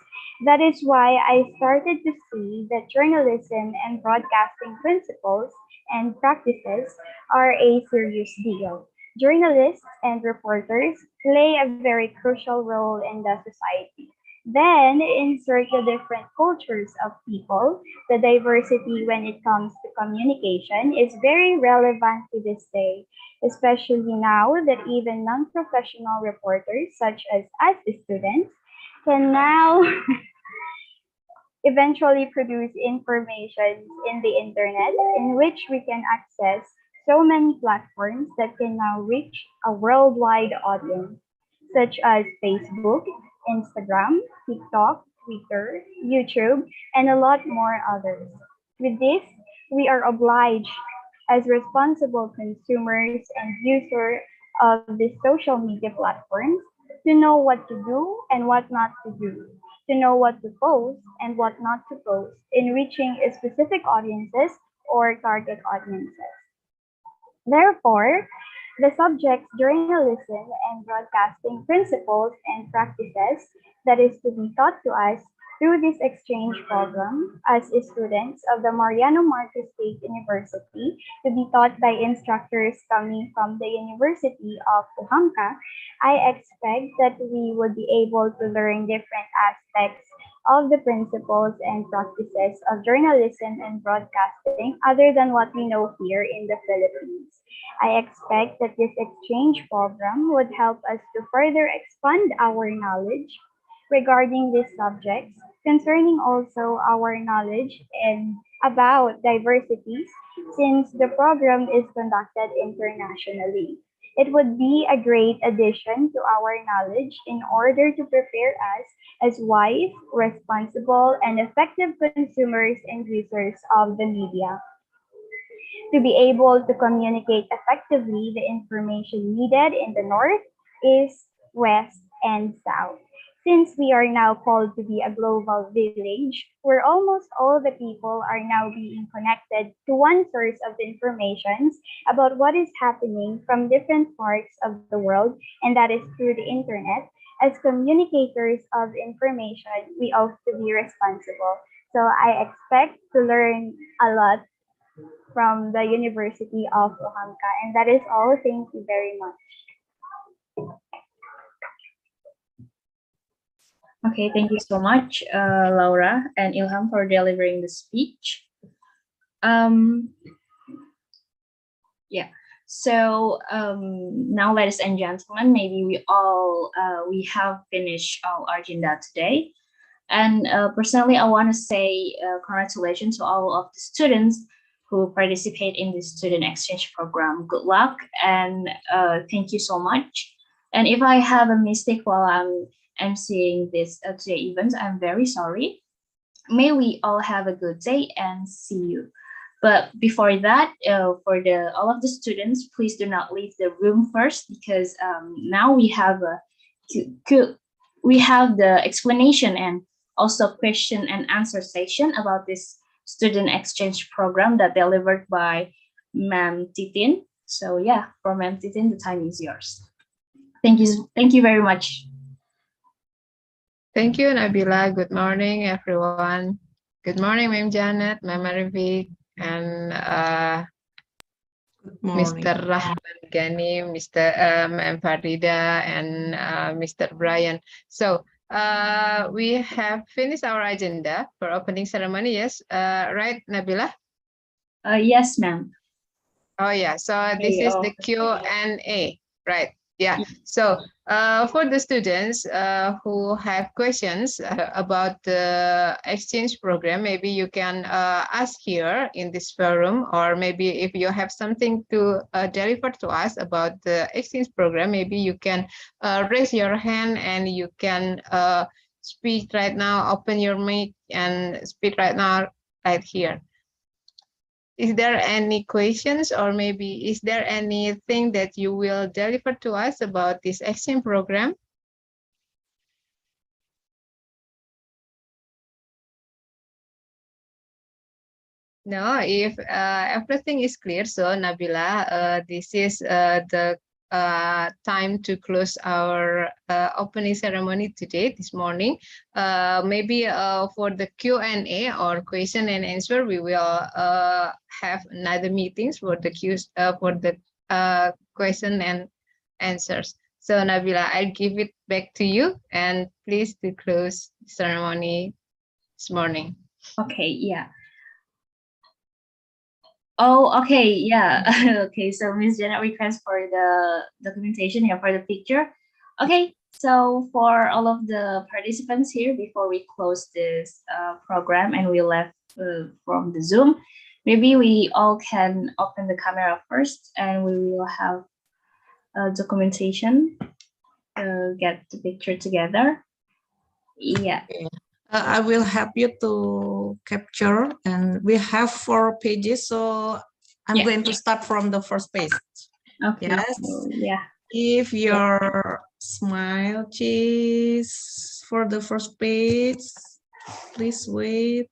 That is why I started to see that journalism and broadcasting principles and practices are a serious deal. journalists and reporters play a very crucial role in the society. Then insert the different cultures of people. The diversity when it comes to communication is very relevant to this day, especially now that even non-professional reporters such as us students can now eventually produce information in the internet in which we can access so many platforms that can now reach a worldwide audience, such as Facebook, Instagram, TikTok, Twitter, YouTube, and a lot more others. With this, we are obliged as responsible consumers and users of these social media platforms to know what to do and what not to do, to know what to post and what not to post in reaching specific audiences or target audiences. Therefore, the subjects journalism and broadcasting principles and practices that is to be taught to us through this exchange program as students of the Mariano Marcos State University to be taught by instructors coming from the University of UHAMKA, I expect that we would be able to learn different aspects of the principles and practices of journalism and broadcasting other than what we know here in the Philippines. I expect that this exchange program would help us to further expand our knowledge regarding these subjects, concerning also our knowledge and about diversities since the program is conducted internationally. It would be a great addition to our knowledge in order to prepare us as wise, responsible, and effective consumers and users of the media. To be able to communicate effectively the information needed in the North, East, West, and South. Since we are now called to be a global village, where almost all the people are now being connected to one source of information about what is happening from different parts of the world, and that is through the internet, as communicators of information, we ought to be responsible. So I expect to learn a lot from the University of UHAMKA, and that is all. Thank you very much. Okay, thank you so much, Laura and Ilham, for delivering the speech. Yeah, so now, ladies and gentlemen, maybe we have finished our agenda today. And personally, I want to say congratulations to all of the students who participate in this student exchange program. Good luck and thank you so much. And if I have a mistake while I'm emceeing this today event, I'm very sorry. May we all have a good day and see you. But before that, for all of the students, please do not leave the room first, because now we have the explanation and also question and answer session about this student exchange program that delivered by Ma'am Titin. So yeah, for Ma'am Titin, the time is yours. Thank you very much. Thank you, Nabila. Good morning, everyone. Good morning, Ma'am Janet, Ma'am Arifik, and Mr. Rahman Ghani, Ma'am Farida, and Mr. Brian. So we have finished our agenda for opening ceremony. Yes, right, Nabila? Yes, ma'am. Oh yeah. So this is the Q&A, right? Yeah. So for the students who have questions about the exchange program, maybe you can ask here in this forum, or maybe if you have something to deliver to us about the exchange program, maybe you can raise your hand and you can speak right now, open your mic and speak right now, right here. Is there any questions, or maybe is there anything that you will deliver to us about this exchange program? No, if everything is clear, so Nabila, this is the time to close our opening ceremony today, this morning. Maybe for the Q&A or question and answer, we will have another meetings for the question and answers. So Nabila, I'll give it back to you, and please to close the ceremony this morning. Okay, yeah. Oh, okay, yeah. Okay, so Miss Janet requests for the documentation here for the picture. Okay, so for all of the participants here, before we close this program and we left from the Zoom, maybe we all can open the camera first and we will have documentation, get the picture together. Yeah. I will help you to capture, and we have 4 pages, so I'm going to start from the first page. Okay. Yes. Yeah. If your smile cheese for the first page, please wait.